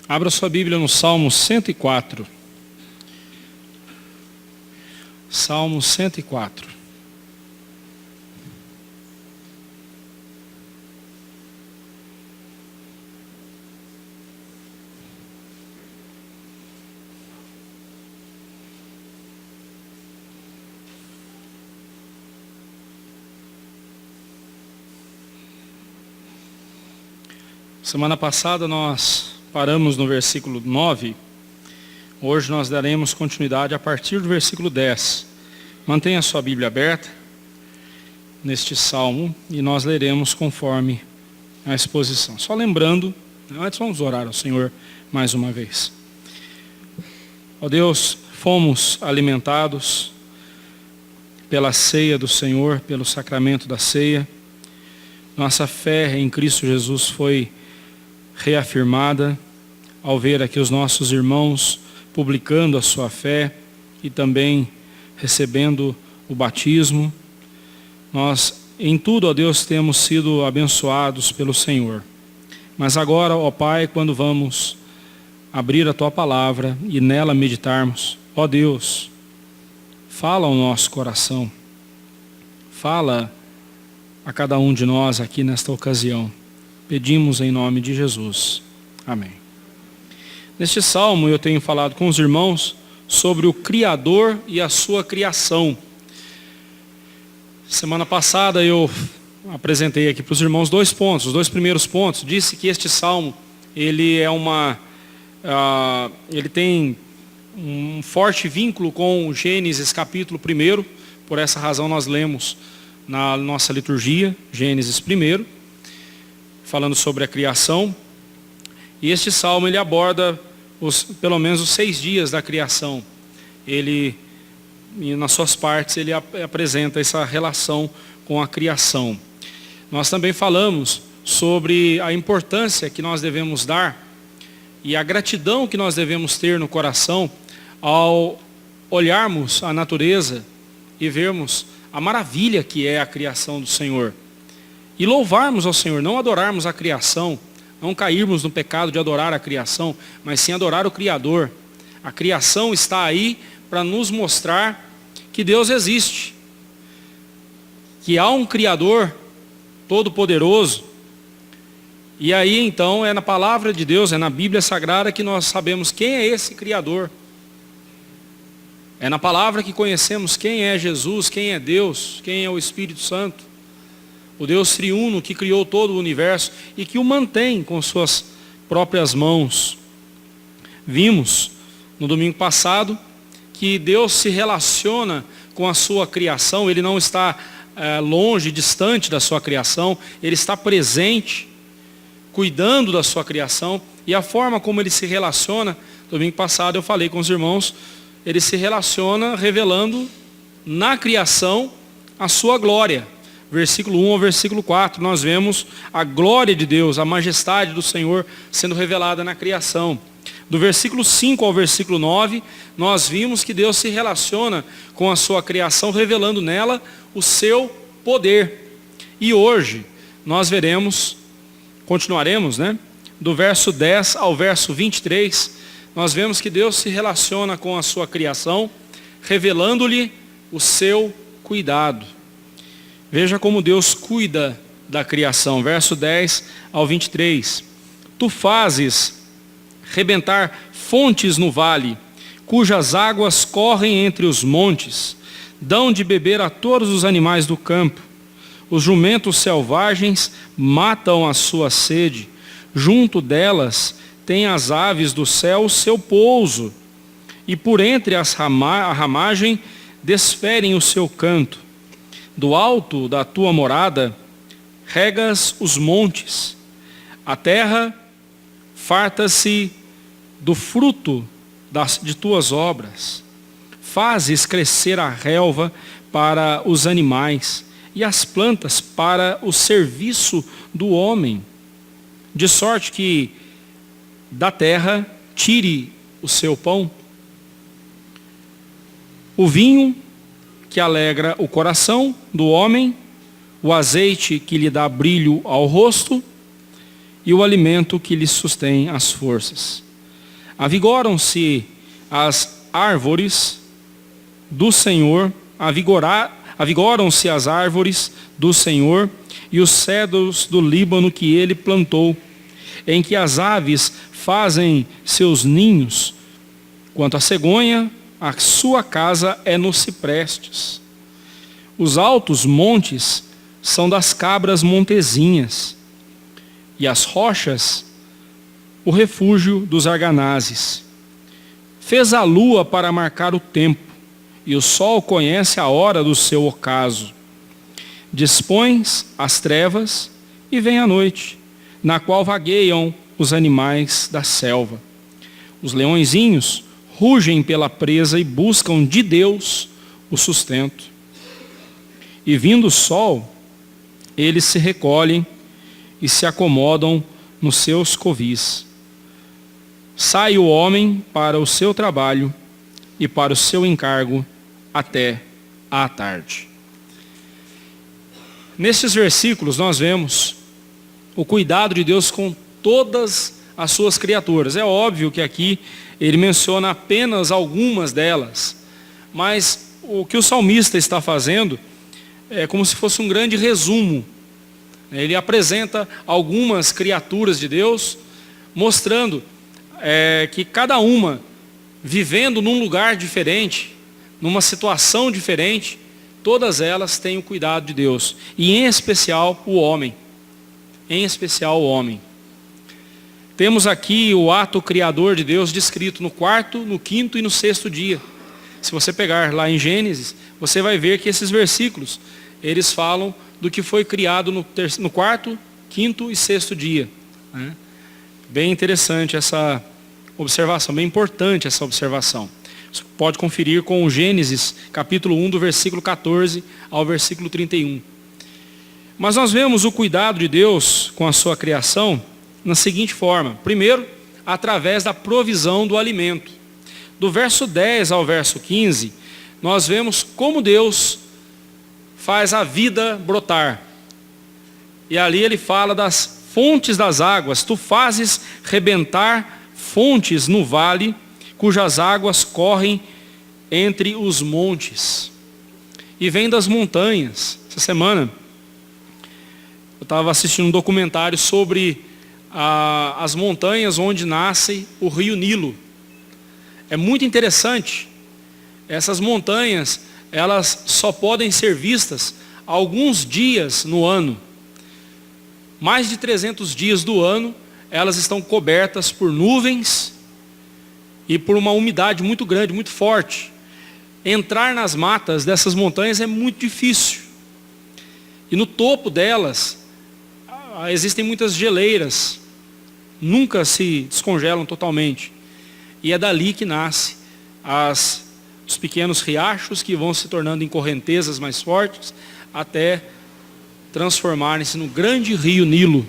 Abra sua Bíblia no Salmo 104. Salmo 104. Semana passada nós paramos no versículo 9, hoje nós daremos continuidade a partir do versículo 10. Mantenha a sua Bíblia aberta neste salmo e nós leremos conforme a exposição. Só lembrando, antes vamos orar ao Senhor mais uma vez. Ó Deus, fomos alimentados pela ceia do Senhor, pelo sacramento da ceia. Nossa fé em Cristo Jesus foi reafirmada ao ver aqui os nossos irmãos publicando a sua fé e também recebendo o batismo. Nós, em tudo, ó Deus, temos sido abençoados pelo Senhor. Mas agora, ó Pai, quando vamos abrir a Tua palavra e nela meditarmos, ó Deus, fala ao nosso coração, fala a cada um de nós aqui nesta ocasião. Pedimos em nome de Jesus. Amém. Neste salmo eu tenho falado com os irmãos sobre o Criador e a sua criação. Semana passada eu apresentei aqui para os irmãos dois pontos. Os dois primeiros pontos, disse que este salmo ele tem um forte vínculo com Gênesis capítulo 1. Por essa razão nós lemos na nossa liturgia Gênesis 1, falando sobre a criação. E este salmo ele aborda pelo menos os 6 dias da criação. Ele, nas suas partes, ele apresenta essa relação com a criação. Nós também falamos sobre a importância que nós devemos dar e a gratidão que nós devemos ter no coração ao olharmos a natureza e vermos a maravilha que é a criação do Senhor. E louvarmos ao Senhor, não adorarmos a criação, não cairmos no pecado de adorar a criação, mas sim adorar o Criador. A criação está aí para nos mostrar que Deus existe, que há um Criador todo-poderoso. E aí então é na palavra de Deus, é na Bíblia Sagrada que nós sabemos quem é esse Criador. É na palavra que conhecemos quem é Jesus, quem é Deus, quem é o Espírito Santo. O Deus triuno que criou todo o universo e que o mantém com suas próprias mãos. Vimos no domingo passado que Deus se relaciona com a sua criação. Ele não está longe, distante da sua criação. Ele está presente, cuidando da sua criação. E a forma como ele se relaciona, domingo passado eu falei com os irmãos, ele se relaciona revelando na criação a sua glória. Versículo 1 ao versículo 4, nós vemos a glória de Deus, a majestade do Senhor sendo revelada na criação. Do versículo 5 ao versículo 9, nós vimos que Deus se relaciona com a sua criação, revelando nela o seu poder. E hoje, nós continuaremos, do verso 10 ao verso 23, nós vemos que Deus se relaciona com a sua criação, revelando-lhe o seu cuidado. Veja como Deus cuida da criação. Verso 10 ao 23. Tu fazes rebentar fontes no vale, cujas águas correm entre os montes. Dão de beber a todos os animais do campo. Os jumentos selvagens matam a sua sede. Junto delas tem as aves do céu o seu pouso. E por entre a ramagem desferem o seu canto. Do alto da tua morada, regas os montes. A terra farta-se do fruto de tuas obras. Fazes crescer a relva para os animais e as plantas para o serviço do homem. De sorte que da terra tire o seu pão. O vinho que alegra o coração do homem, o azeite que lhe dá brilho ao rosto e o alimento que lhe sustém as forças. Avigoram-se as árvores do Senhor, avigoram-se as árvores do Senhor e os cedros do Líbano que ele plantou, em que as aves fazem seus ninhos. Quanto à cegonha, a sua casa é nos ciprestes. Os altos montes são das cabras montezinhas, e as rochas, o refúgio dos arganazes. Fez a lua para marcar o tempo, e o sol conhece a hora do seu ocaso. Dispões as trevas, e vem a noite, na qual vagueiam os animais da selva. Os leõezinhos rugem pela presa e buscam de Deus o sustento. E vindo o sol, eles se recolhem e se acomodam nos seus covis. Sai o homem para o seu trabalho e para o seu encargo até à tarde. Nesses versículos nós vemos o cuidado de Deus com todas as suas criaturas. É óbvio que aqui ele menciona apenas algumas delas, mas o que o salmista está fazendo é como se fosse um grande resumo. Ele apresenta algumas criaturas de Deus, mostrando que cada uma, vivendo num lugar diferente, numa situação diferente, todas elas têm o cuidado de Deus. E em especial o homem. Em especial o homem. Temos aqui o ato criador de Deus descrito no 4º, no 5º e no 6º dia. Se você pegar lá em Gênesis, você vai ver que esses versículos, eles falam do que foi criado no 4º, 5º e 6º dia. Né? Bem interessante essa observação, bem importante essa observação. Você pode conferir com o Gênesis, capítulo 1, do versículo 14 ao versículo 31. Mas nós vemos o cuidado de Deus com a sua criação na seguinte forma. Primeiro, através da provisão do alimento. Do verso 10 ao verso 15, nós vemos como Deus faz a vida brotar. E ali ele fala das fontes das águas. Tu fazes rebentar fontes no vale, cujas águas correm entre os montes. E vem das montanhas. Essa semana, eu estava assistindo um documentário sobre as montanhas onde nasce o rio Nilo. É muito interessante. Essas montanhas, elas só podem ser vistas alguns dias no ano. Mais de 300 dias do ano, elas estão cobertas por nuvens e por uma umidade muito grande, muito forte. Entrar nas matas dessas montanhas é muito difícil. E no topo delas, existem muitas geleiras. Nunca se descongelam totalmente. E é dali que nasce os pequenos riachos que vão se tornando em correntezas mais fortes, até transformarem-se no grande rio Nilo,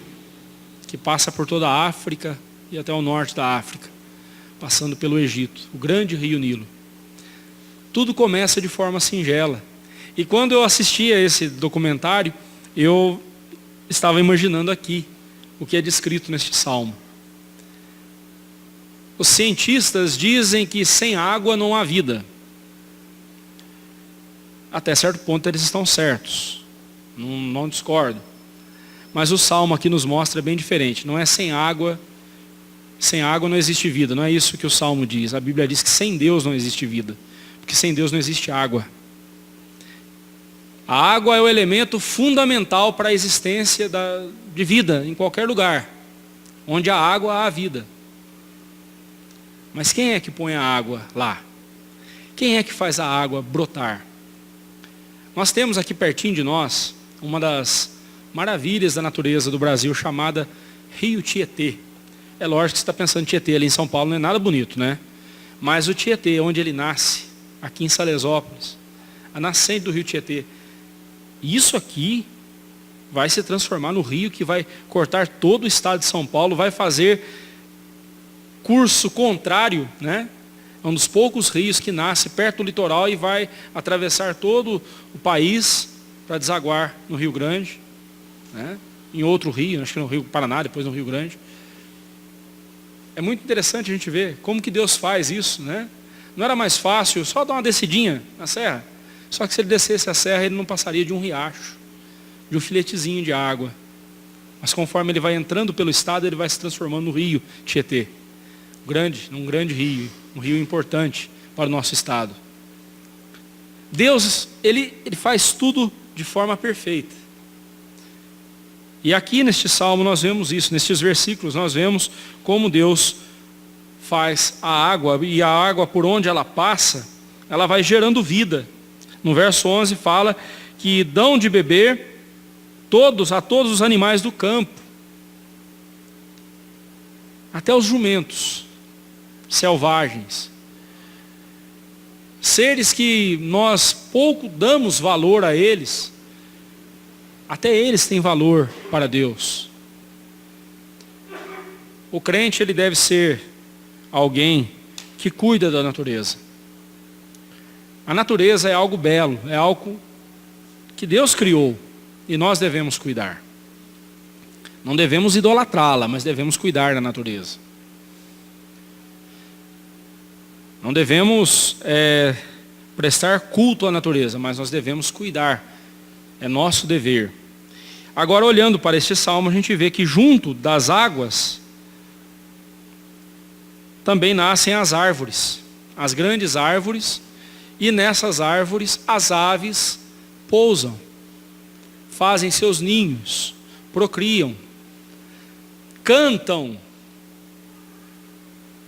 que passa por toda a África e até o norte da África, passando pelo Egito, o grande rio Nilo. Tudo começa de forma singela. E quando eu assisti a esse documentário, eu estava imaginando aqui o que é descrito neste salmo. Os cientistas dizem que sem água não há vida. Até certo ponto eles estão certos. Não discordo. Mas o salmo aqui nos mostra bem diferente. Não é sem água não existe vida. Não é isso que o salmo diz. A Bíblia diz que sem Deus não existe vida. Porque sem Deus não existe água. A água é o elemento fundamental para a existência de vida em qualquer lugar. Onde há água, há vida. Mas quem é que põe a água lá? Quem é que faz a água brotar? Nós temos aqui pertinho de nós uma das maravilhas da natureza do Brasil, chamada Rio Tietê. É lógico que você está pensando em Tietê ali em São Paulo, não é nada bonito, né? Mas o Tietê, onde ele nasce, aqui em Salesópolis, a nascente do Rio Tietê, isso aqui vai se transformar no rio que vai cortar todo o estado de São Paulo, vai fazer curso contrário, né? É um dos poucos rios que nasce perto do litoral e vai atravessar todo o país para desaguar no Rio Grande, né? Em outro rio, acho que no Rio Paraná, depois no Rio Grande. É muito interessante a gente ver como que Deus faz isso, né? Não era mais fácil só dar uma descidinha na serra? Só que se ele descesse a serra, ele não passaria de um riacho, de um filetezinho de água. Mas conforme ele vai entrando pelo estado, ele vai se transformando no rio Tietê. Um grande rio, um rio importante para o nosso estado. Deus, ele faz tudo de forma perfeita. E aqui neste salmo nós vemos isso, nestes versículos nós vemos como Deus faz a água, e a água por onde ela passa, ela vai gerando vida. No verso 11 fala que dão de beber a todos os animais do campo, até os jumentos selvagens. Seres que nós pouco damos valor a eles, até eles têm valor para Deus. O crente, ele deve ser alguém que cuida da natureza. A natureza é algo belo, é algo que Deus criou e nós devemos cuidar. Não devemos idolatrá-la, mas devemos cuidar da natureza. Não devemos prestar culto à natureza, mas nós devemos cuidar. É nosso dever. Agora, olhando para este salmo, a gente vê que junto das águas também nascem as árvores, as grandes árvores, e nessas árvores as aves pousam, fazem seus ninhos, procriam, cantam.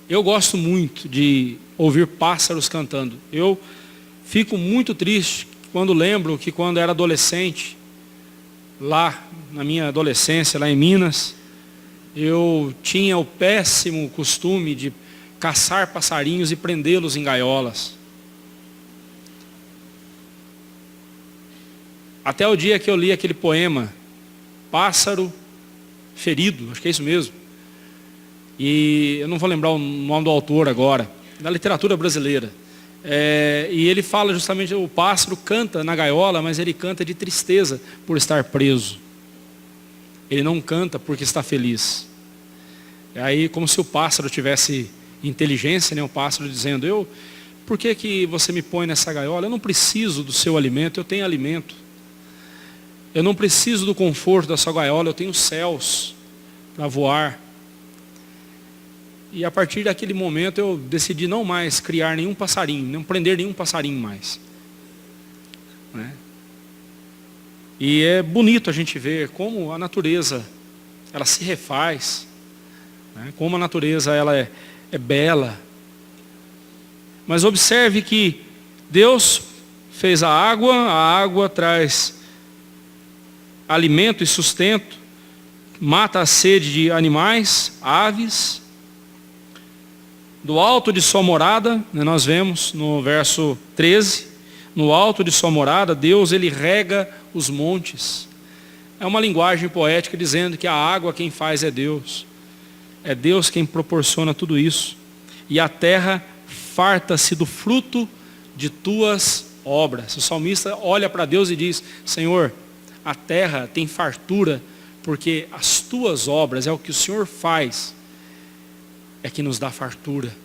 Eu gosto muito de ouvir pássaros cantando. Eu fico muito triste quando lembro que quando era adolescente, lá na minha adolescência, lá em Minas, eu tinha o péssimo costume de caçar passarinhos e prendê-los em gaiolas. Até o dia que eu li aquele poema, Pássaro Ferido, acho que é isso mesmo. E eu não vou lembrar o nome do autor agora, da literatura brasileira. E ele fala justamente, o pássaro canta na gaiola, mas ele canta de tristeza por estar preso. Ele não canta porque está feliz. Aí, como se o pássaro tivesse inteligência, né? O pássaro dizendo, por que você me põe nessa gaiola? Eu não preciso do seu alimento, eu tenho alimento. Eu não preciso do conforto da sua gaiola, eu tenho céus para voar. E a partir daquele momento eu decidi não mais criar nenhum passarinho, não prender nenhum passarinho mais. Né? E é bonito a gente ver como a natureza, ela se refaz, né? Como a natureza ela é bela. Mas observe que Deus fez a água traz alimento e sustento, mata a sede de animais, aves. Do alto de sua morada, nós vemos no verso 13, no alto de sua morada, Deus ele rega os montes. É uma linguagem poética dizendo que a água quem faz é Deus. É Deus quem proporciona tudo isso. E a terra farta-se do fruto de tuas obras. O salmista olha para Deus e diz, Senhor, a terra tem fartura, porque as tuas obras, é o que o Senhor faz, é que nos dá fartura.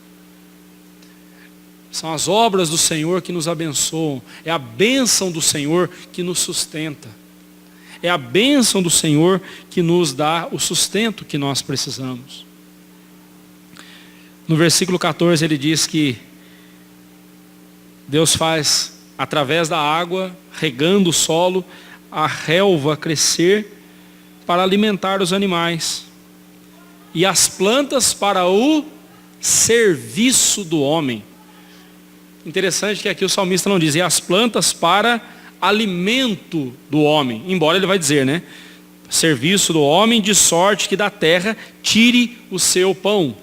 São as obras do Senhor que nos abençoam. É a bênção do Senhor que nos sustenta. É a bênção do Senhor que nos dá o sustento que nós precisamos. No versículo 14 ele diz que Deus faz, através da água, regando o solo, a relva crescer para alimentar os animais. E as plantas para o serviço do homem. Interessante que aqui o salmista não diz, e as plantas para alimento do homem. Embora ele vai dizer, né? Serviço do homem, de sorte que da terra tire o seu pão.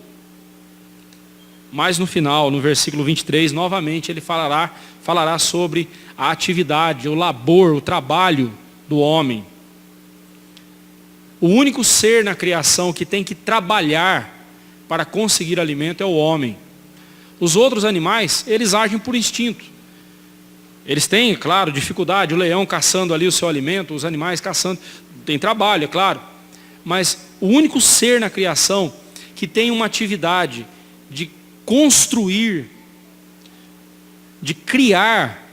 Mas no final, no versículo 23, novamente ele falará sobre a atividade, o labor, o trabalho do homem. O único ser na criação que tem que trabalhar para conseguir alimento é o homem. Os outros animais, eles agem por instinto. Eles têm, claro, dificuldade, o leão caçando ali o seu alimento, os animais caçando, tem trabalho, é claro. Mas o único ser na criação que tem uma atividade de construir, de criar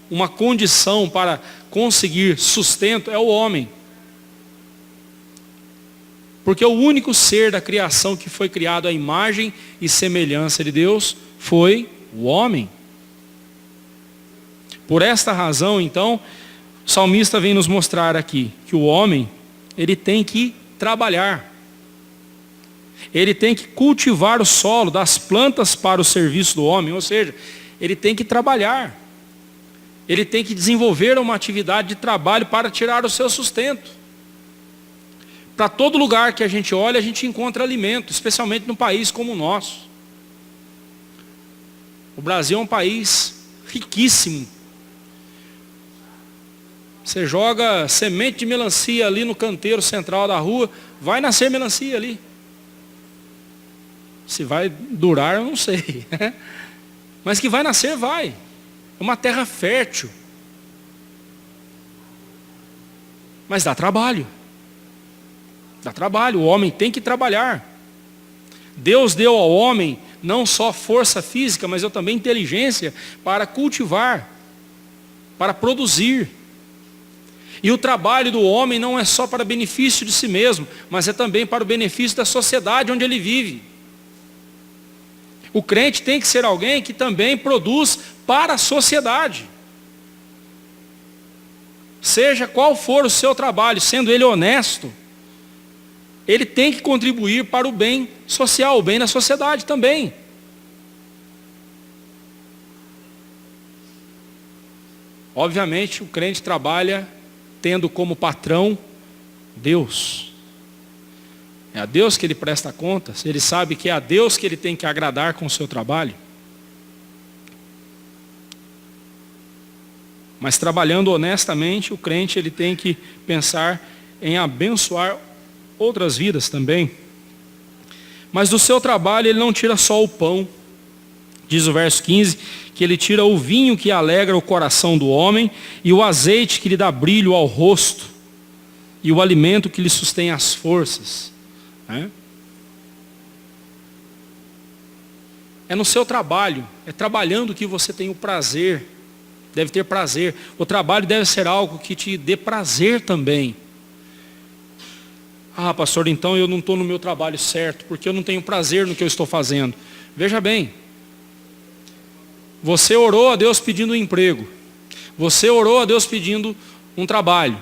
uma condição para conseguir sustento, é o homem. Porque o único ser da criação que foi criado à imagem e semelhança de Deus foi o homem. Por esta razão, então, o salmista vem nos mostrar aqui que o homem, ele tem que trabalhar. Ele tem que cultivar o solo das plantas para o serviço do homem, ou seja, ele tem que trabalhar. Ele tem que desenvolver uma atividade de trabalho para tirar o seu sustento. Para todo lugar que a gente olha, a gente encontra alimento, especialmente num país como o nosso. O Brasil é um país riquíssimo. Você joga semente de melancia ali no canteiro central da rua, vai nascer melancia ali. Se vai durar, eu não sei. Mas que vai nascer, vai. É uma terra fértil. Mas dá trabalho. Dá trabalho, o homem tem que trabalhar. Deus deu ao homem não só força física, mas também inteligência para cultivar, para produzir. E o trabalho do homem não é só para benefício de si mesmo, mas é também para o benefício da sociedade onde ele vive. O crente tem que ser alguém que também produz para a sociedade. Seja qual for o seu trabalho, sendo ele honesto, ele tem que contribuir para o bem social, o bem da sociedade também. Obviamente, o crente trabalha tendo como patrão Deus. É a Deus que ele presta contas, ele sabe que é a Deus que ele tem que agradar com o seu trabalho. Mas trabalhando honestamente, o crente ele tem que pensar em abençoar outras vidas também. Mas do seu trabalho ele não tira só o pão. Diz o verso 15, que ele tira o vinho que alegra o coração do homem, e o azeite que lhe dá brilho ao rosto, e o alimento que lhe sustém as forças. É no seu trabalho, é trabalhando que você tem o prazer, deve ter prazer. O trabalho deve ser algo que te dê prazer também. Ah, pastor, então eu não estou no meu trabalho certo, porque eu não tenho prazer no que eu estou fazendo. Veja bem, você orou a Deus pedindo um emprego, você orou a Deus pedindo um trabalho,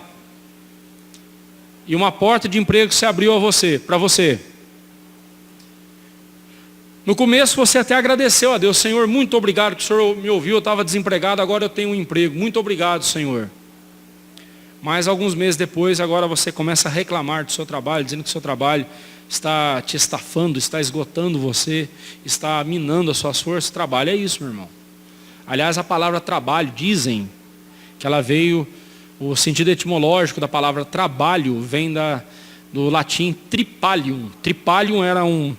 e uma porta de emprego se abriu para você. No começo você até agradeceu a Deus, Senhor, muito obrigado que o Senhor me ouviu, eu estava desempregado, agora eu tenho um emprego, muito obrigado, Senhor. Mas alguns meses depois, agora você começa a reclamar do seu trabalho, dizendo que o seu trabalho está te estafando, está esgotando você, está minando as suas forças. Trabalho é isso, meu irmão. Aliás, a palavra trabalho, dizem que ela veio, o sentido etimológico da palavra trabalho vem do latim tripalium. Tripalium era um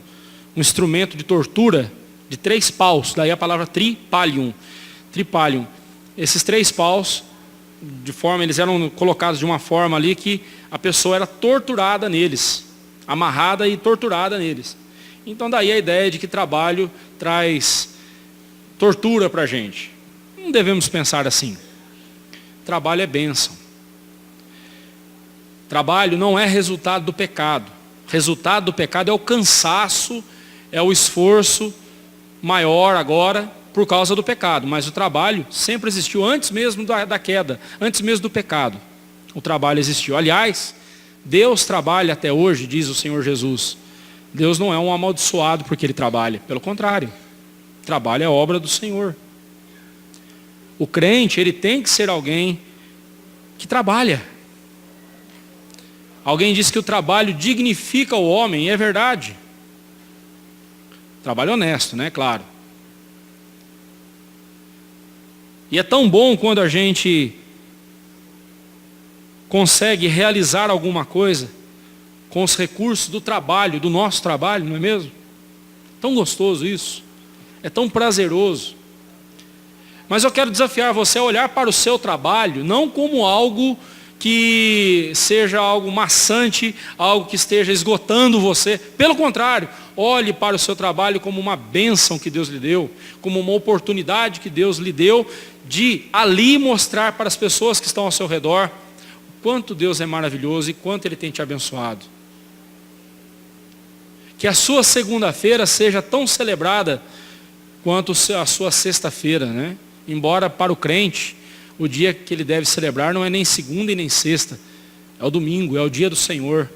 instrumento de tortura de 3 paus, daí a palavra tripalium. Tripalium. Esses 3 paus, eles eram colocados de uma forma ali que a pessoa era torturada neles, amarrada e torturada neles. Então daí a ideia de que trabalho traz tortura para a gente. Não devemos pensar assim. Trabalho é bênção. Trabalho não é resultado do pecado. Resultado do pecado é o cansaço, é o esforço maior agora por causa do pecado. Mas o trabalho sempre existiu antes mesmo da queda, antes mesmo do pecado. O trabalho existiu. Aliás, Deus trabalha até hoje, diz o Senhor Jesus. Deus não é um amaldiçoado porque Ele trabalha. Pelo contrário, trabalho é obra do Senhor. O crente, ele tem que ser alguém que trabalha. Alguém disse que o trabalho dignifica o homem, e é verdade. Trabalho honesto, né? Claro. E é tão bom quando a gente consegue realizar alguma coisa com os recursos do trabalho, do nosso trabalho, não é mesmo? Tão gostoso isso. É tão prazeroso. Mas eu quero desafiar você a olhar para o seu trabalho, não como algo que seja algo maçante, algo que esteja esgotando você. Pelo contrário, Olhe para o seu trabalho como uma bênção que Deus lhe deu, como uma oportunidade que Deus lhe deu de ali mostrar para as pessoas que estão ao seu redor o quanto Deus é maravilhoso e quanto Ele tem te abençoado. Que a sua segunda-feira seja tão celebrada quanto a sua sexta-feira, né? Embora para o crente, o dia que ele deve celebrar não é nem segunda e nem sexta, é o domingo, é o dia do Senhor.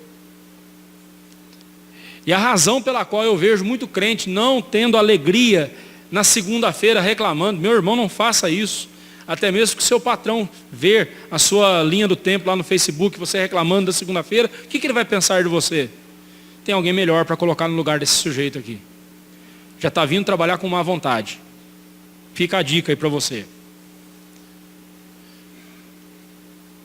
E a razão pela qual eu vejo muito crente não tendo alegria na segunda-feira reclamando, meu irmão, não faça isso. Até mesmo que o seu patrão ver a sua linha do tempo lá no Facebook, você reclamando da segunda-feira, o que ele vai pensar de você? Tem alguém melhor para colocar no lugar desse sujeito aqui. Já está vindo trabalhar com má vontade. Fica a dica aí para você.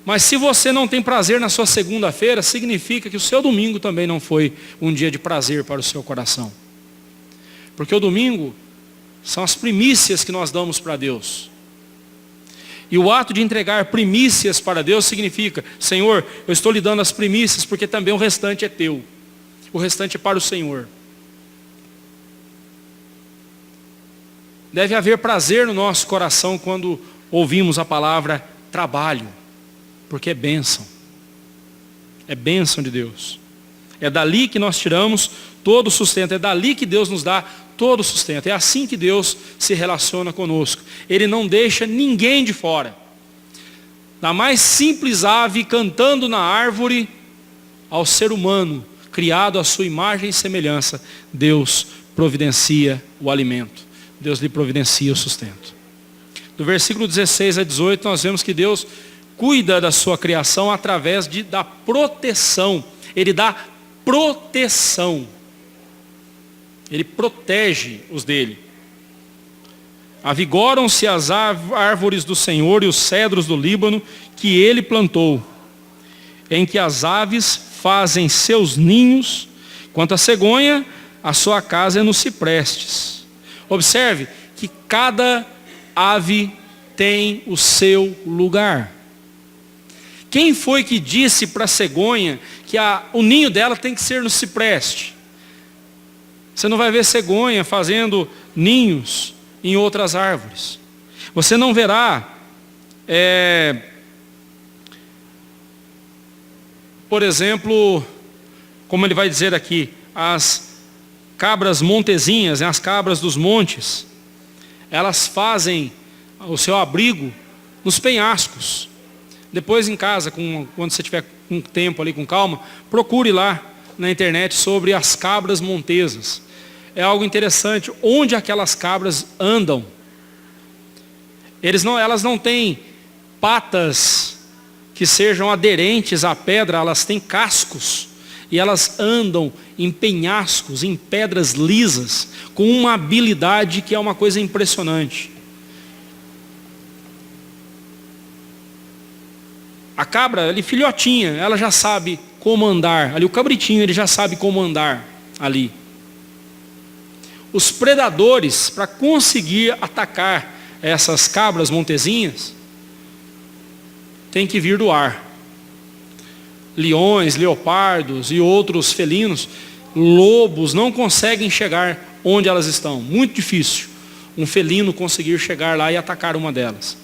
Mas se você não tem prazer na sua segunda-feira, significa que o seu domingo também não foi um dia de prazer para o seu coração. Porque o domingo são as primícias que nós damos para Deus. E o ato de entregar primícias para Deus significa, Senhor, eu estou lhe dando as primícias porque também o restante é teu. O restante é para o Senhor. Deve haver prazer no nosso coração quando ouvimos a palavra trabalho. Porque é bênção. É bênção de Deus. É dali que nós tiramos todo o sustento. É dali que Deus nos dá todo o sustento. É assim que Deus se relaciona conosco. Ele não deixa ninguém de fora. Da mais simples ave cantando na árvore, ao ser humano, criado à sua imagem e semelhança, Deus providencia o alimento. Deus lhe providencia o sustento. Do versículo 16 a 18, nós vemos que Deus cuida da sua criação através da proteção. Ele dá proteção. Ele protege os dele. Avigoram-se as árvores do Senhor e os cedros do Líbano que ele plantou, em que as aves fazem seus ninhos, quanto a cegonha, a sua casa é nos ciprestes. Observe que cada ave tem o seu lugar. Quem foi que disse para a cegonha que o ninho dela tem que ser no cipreste? Você não vai ver cegonha fazendo ninhos em outras árvores. Você não verá, por exemplo, como ele vai dizer aqui, as cabras montezinhas, as cabras dos montes, elas fazem o seu abrigo nos penhascos. Depois em casa, quando você tiver com tempo ali, com calma, procure lá na internet sobre as cabras montesas. É algo interessante, onde aquelas cabras andam. Elas não têm patas que sejam aderentes à pedra, elas têm cascos. E elas andam em penhascos, em pedras lisas, com uma habilidade que é uma coisa impressionante. A cabra, ali filhotinha, ela já sabe como andar. Ali o cabritinho, ele já sabe como andar ali. Os predadores, para conseguir atacar essas cabras montezinhas, tem que vir do ar. Leões, leopardos e outros felinos, lobos, não conseguem chegar onde elas estão. Muito difícil um felino conseguir chegar lá e atacar uma delas.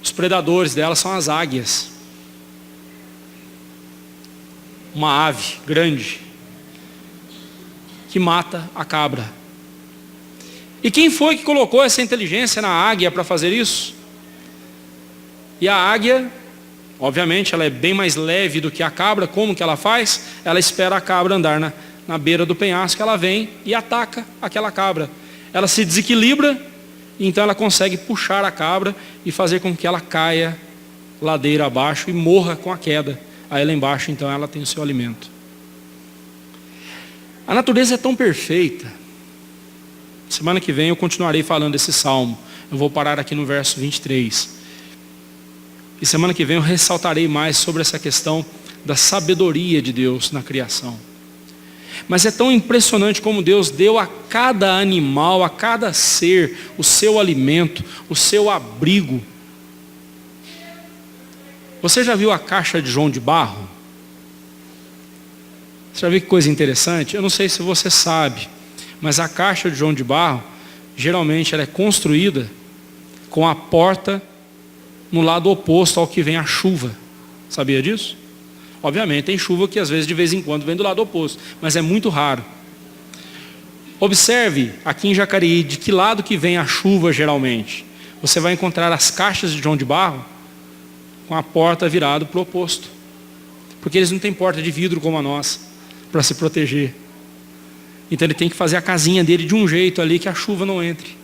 Os predadores delas são as águias. Uma ave grande que mata a cabra. E quem foi que colocou essa inteligência na águia para fazer isso? E a águia, obviamente, ela é bem mais leve do que a cabra. Como que ela faz? Ela espera a cabra andar na beira do penhasco, ela vem e ataca aquela cabra. Ela se desequilibra, então ela consegue puxar a cabra e fazer com que ela caia ladeira abaixo e morra com a queda. Aí lá embaixo, então, ela tem o seu alimento. A natureza é tão perfeita. Semana que vem eu continuarei falando desse salmo. Eu vou parar aqui no verso 23. E semana que vem eu ressaltarei mais sobre essa questão da sabedoria de Deus na criação. Mas é tão impressionante como Deus deu a cada animal, a cada ser, o seu alimento, o seu abrigo. Você já viu a caixa de João de barro? Você já viu que coisa interessante? Eu não sei se você sabe, mas a caixa de João de Barro, geralmente ela é construída com a porta no lado oposto ao que vem a chuva. Sabia disso? Obviamente tem chuva que às vezes de vez em quando vem do lado oposto, mas é muito raro. Observe aqui em Jacareí de que lado que vem a chuva geralmente. Você vai encontrar as caixas de João de Barro com a porta virada para o oposto. Porque eles não têm porta de vidro como a nossa, para se proteger. Então ele tem que fazer a casinha dele de um jeito ali que a chuva não entre.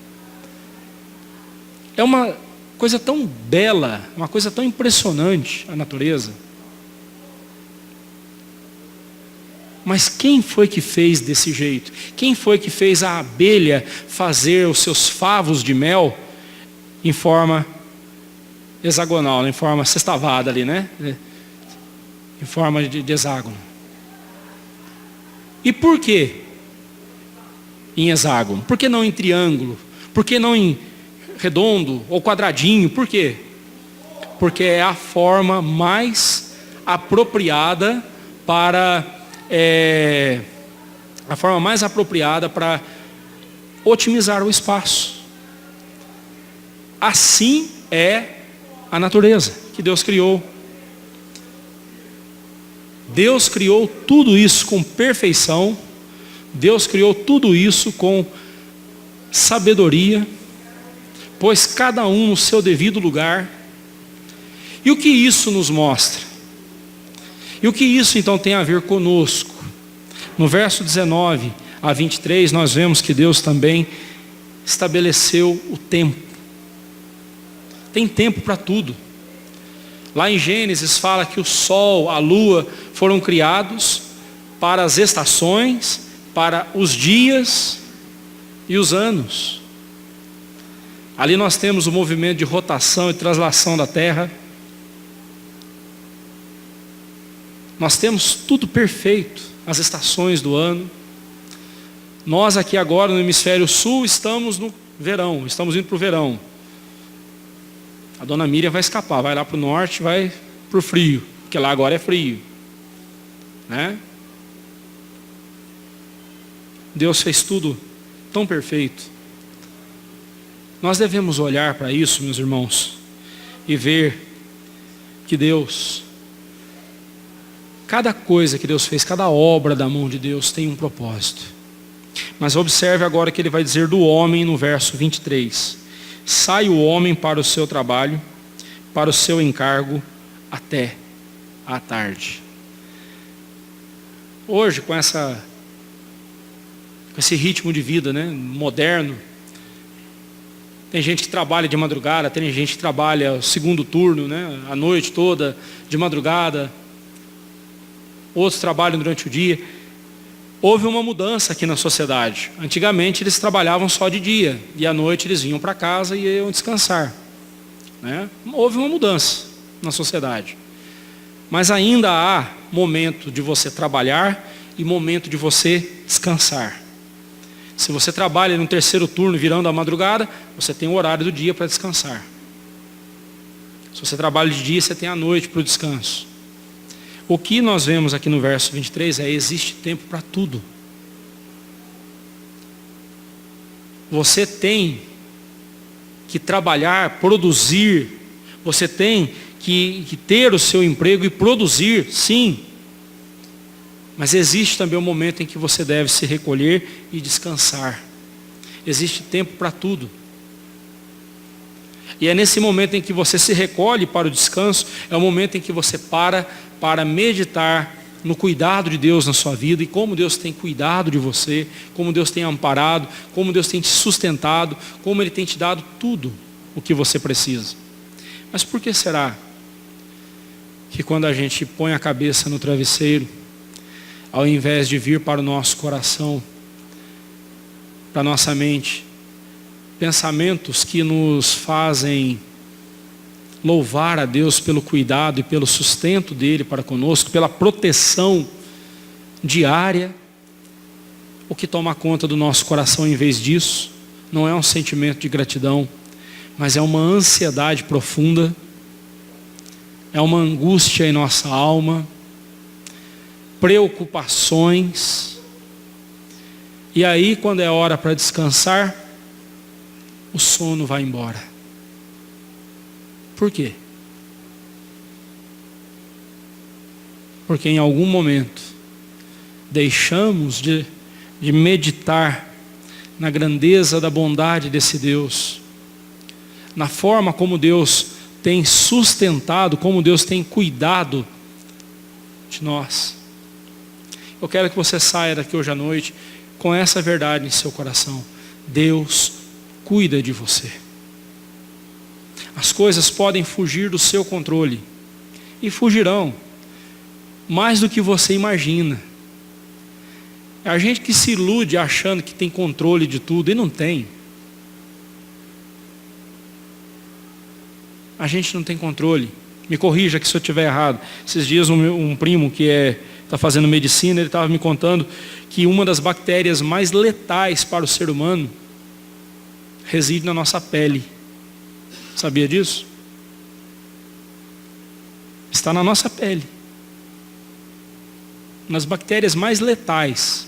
É uma coisa tão bela, uma coisa tão impressionante a natureza. Mas quem foi que fez desse jeito? Quem foi que fez a abelha fazer os seus favos de mel em forma hexagonal, em forma sextavada ali, né? Em forma de hexágono. E por quê em hexágono? Por que não em triângulo? Por que não em redondo ou quadradinho? Por quê? Porque é a forma mais apropriada para otimizar o espaço. Assim é a natureza que Deus criou. Deus criou tudo isso com perfeição. Deus criou tudo isso com sabedoria, pôs cada um no seu devido lugar. E o que isso nos mostra? E o que isso então tem a ver conosco? No verso 19 a 23, nós vemos que Deus também estabeleceu o tempo. Tem tempo para tudo. Lá em Gênesis fala que o sol, a lua foram criados para as estações, para os dias e os anos. Ali nós temos o movimento de rotação e translação da terra. Nós temos tudo perfeito, as estações do ano. Nós aqui agora no hemisfério sul estamos no verão, estamos indo para o verão. A dona Miriam vai escapar, vai lá para o norte, vai para o frio, porque lá agora é frio, né? Deus fez tudo tão perfeito. Nós devemos olhar para isso, meus irmãos, e ver que Deus, cada coisa que Deus fez, cada obra da mão de Deus tem um propósito. Mas observe agora que ele vai dizer do homem no verso 23. Sai o homem para o seu trabalho, para o seu encargo, até à tarde. Hoje, com esse ritmo de vida, né, moderno, tem gente que trabalha de madrugada, tem gente que trabalha o segundo turno, né, a noite toda, de madrugada. Outros trabalham durante o dia. Houve uma mudança aqui na sociedade. Antigamente eles trabalhavam só de dia, e à noite eles vinham para casa e iam descansar, né? Houve uma mudança na sociedade. Mas ainda há momento de você trabalhar e momento de você descansar. Se você trabalha no terceiro turno virando a madrugada, você tem o horário do dia para descansar. Se você trabalha de dia, você tem a noite para o descanso. O que nós vemos aqui no verso 23 é: existe tempo para tudo. Você tem que trabalhar, produzir. Você tem que ter o seu emprego e produzir, sim. Mas existe também um momento em que você deve se recolher e descansar. Existe tempo para tudo. E é nesse momento em que você se recolhe para o descanso, é o momento em que você para meditar no cuidado de Deus na sua vida, e como Deus tem cuidado de você, como Deus tem amparado, como Deus tem te sustentado, como Ele tem te dado tudo o que você precisa. Mas por que será que quando a gente põe a cabeça no travesseiro, ao invés de vir para o nosso coração, para a nossa mente, pensamentos que nos fazem louvar a Deus pelo cuidado e pelo sustento dele para conosco, pela proteção diária, o que toma conta do nosso coração em vez disso não é um sentimento de gratidão, mas é uma ansiedade profunda, é uma angústia em nossa alma, preocupações. E aí, quando é hora para descansar, o sono vai embora. Por quê? Porque em algum momento deixamos de meditar na grandeza da bondade desse Deus, na forma como Deus tem sustentado, como Deus tem cuidado de nós. Eu quero que você saia daqui hoje à noite com essa verdade em seu coração. Deus cuida de você. As coisas podem fugir do seu controle, e fugirão, mais do que você imagina. É a gente que se ilude achando que tem controle de tudo, e não tem. A gente não tem controle. Me corrija que se eu estiver errado. Esses dias um primo que está fazendo medicina, ele estava me contando que uma das bactérias mais letais para o ser humano reside na nossa pele. Sabia disso? Está na nossa pele. Nas bactérias mais letais.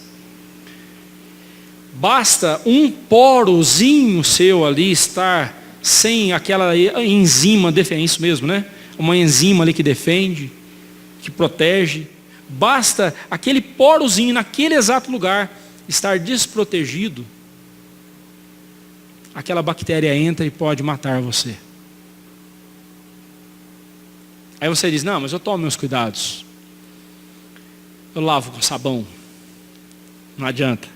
Basta um porozinho seu ali estar sem aquela enzima, é isso mesmo, né? Uma enzima ali que defende, que protege. Basta aquele porozinho naquele exato lugar estar desprotegido. Aquela bactéria entra e pode matar você. Aí você diz, não, mas eu tomo meus cuidados. Eu lavo com sabão. Não adianta.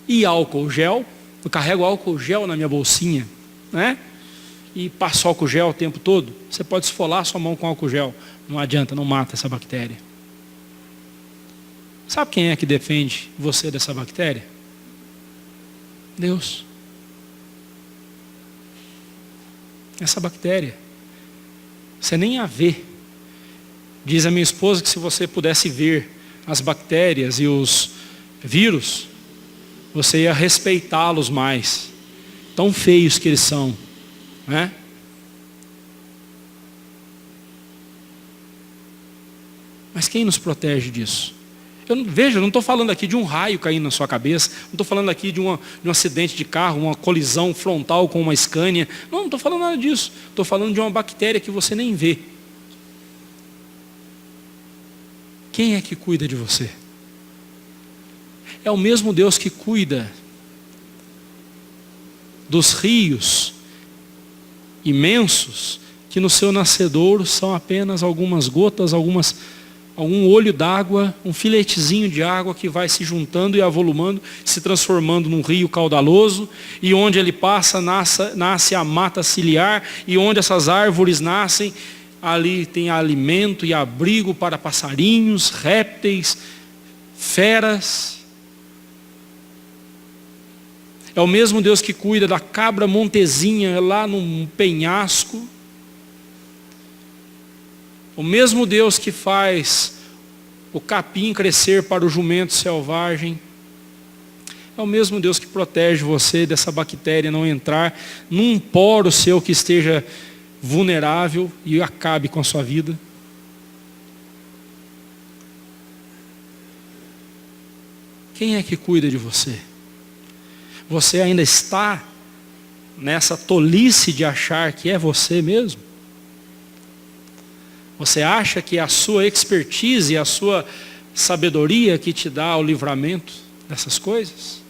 E álcool gel, eu carrego álcool gel na minha bolsinha, né? E passo álcool gel o tempo todo. Você pode esfolar sua mão com álcool gel. Não adianta, não mata essa bactéria. Sabe quem é que defende você dessa bactéria? Deus. Essa bactéria, você nem a vê. Diz a minha esposa que se você pudesse ver as bactérias e os vírus, você ia respeitá-los mais. Tão feios que eles são, né? Mas quem nos protege disso? Veja, eu não estou falando aqui de um raio caindo na sua cabeça, não estou falando aqui de um acidente de carro, uma colisão frontal com uma Scania. Não estou falando nada disso. Estou falando de uma bactéria que você nem vê. Quem é que cuida de você? É o mesmo Deus que cuida dos rios imensos, que no seu nascedouro são apenas algumas gotas, algum olho d'água, um filetezinho de água que vai se juntando e avolumando, se transformando num rio caudaloso, e onde ele passa nasce a mata ciliar, e onde essas árvores nascem, ali tem alimento e abrigo para passarinhos, répteis, feras. É o mesmo Deus que cuida da cabra montezinha lá num penhasco. O mesmo Deus que faz o capim crescer para o jumento selvagem. É o mesmo Deus que protege você dessa bactéria não entrar num poro seu que esteja vulnerável e acabe com a sua vida. Quem é que cuida de você? Você ainda está nessa tolice de achar que é você mesmo? Você acha que é a sua expertise e a sua sabedoria que te dá o livramento dessas coisas?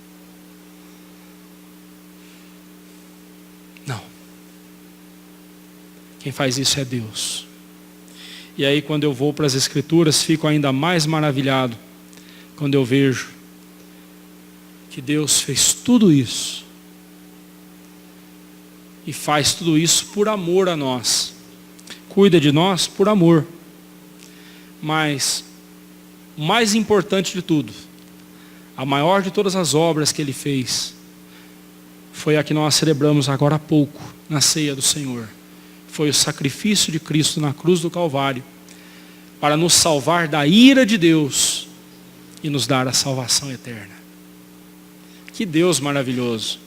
Não. Quem faz isso é Deus. E aí quando eu vou para as Escrituras, fico ainda mais maravilhado quando eu vejo que Deus fez tudo isso e faz tudo isso por amor a nós. Cuida de nós por amor. Mas o mais importante de tudo, a maior de todas as obras que Ele fez, foi a que nós celebramos agora há pouco, na ceia do Senhor. Foi o sacrifício de Cristo na cruz do Calvário, para nos salvar da ira de Deus e nos dar a salvação eterna. Que Deus maravilhoso.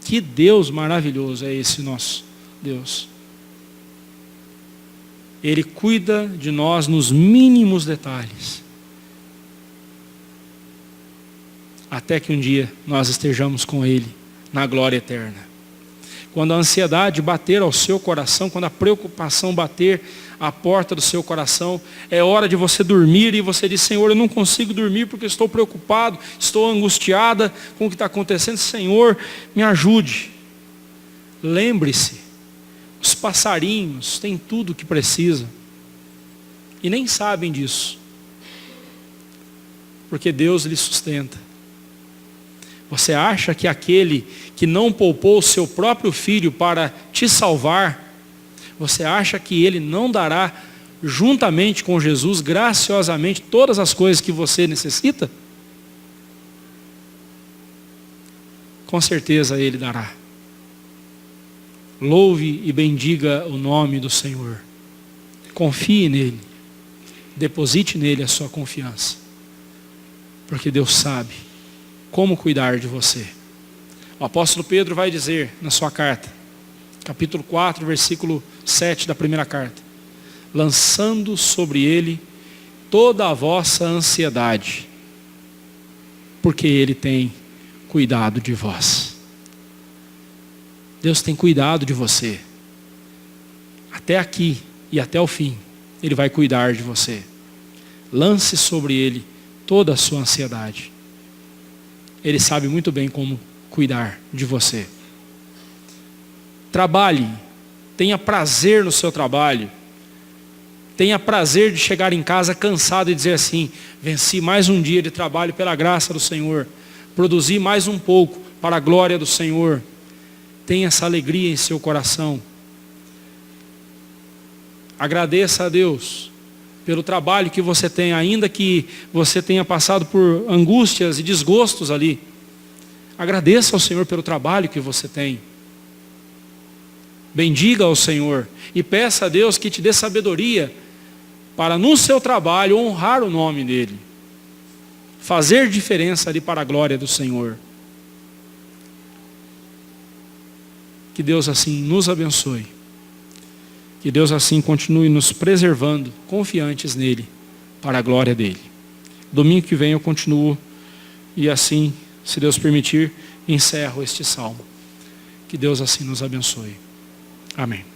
Que Deus maravilhoso é esse nosso Deus. Ele cuida de nós nos mínimos detalhes. até que um dia nós estejamos com Ele na glória eterna. Quando a ansiedade bater ao seu coração, quando a preocupação bater à porta do seu coração, é hora de você dormir e você diz: Senhor, eu não consigo dormir porque estou preocupado, estou angustiada com o que está acontecendo. Senhor, me ajude. Lembre-se, os passarinhos têm tudo o que precisam e nem sabem disso, porque Deus lhes sustenta. Você acha que aquele que não poupou o seu próprio filho para te salvar, você acha que ele não dará juntamente com Jesus, graciosamente, todas as coisas que você necessita? Com certeza ele dará. Louve e bendiga o nome do Senhor. Confie nele. Deposite nele a sua confiança. Porque Deus sabe como cuidar de você. O apóstolo Pedro vai dizer na sua carta, capítulo 4, versículo 7 da primeira carta: lançando sobre ele toda a vossa ansiedade, porque ele tem cuidado de vós. Deus tem cuidado de você. Até aqui e até o fim, Ele vai cuidar de você. Lance sobre Ele toda a sua ansiedade. Ele sabe muito bem como cuidar de você. Trabalhe, tenha prazer no seu trabalho. Tenha prazer de chegar em casa cansado e dizer assim: venci mais um dia de trabalho pela graça do Senhor. Produzi mais um pouco para a glória do Senhor. Tenha essa alegria em seu coração. Agradeça a Deus pelo trabalho que você tem, ainda que você tenha passado por angústias e desgostos ali. Agradeça ao Senhor pelo trabalho que você tem. Bendiga ao Senhor e peça a Deus que te dê sabedoria para no seu trabalho honrar o nome dEle. Fazer diferença ali para a glória do Senhor. Que Deus assim nos abençoe. Que Deus assim continue nos preservando, confiantes nele, para a glória dele. Domingo que vem eu continuo e assim, se Deus permitir, encerro este salmo. Que Deus assim nos abençoe. Amém.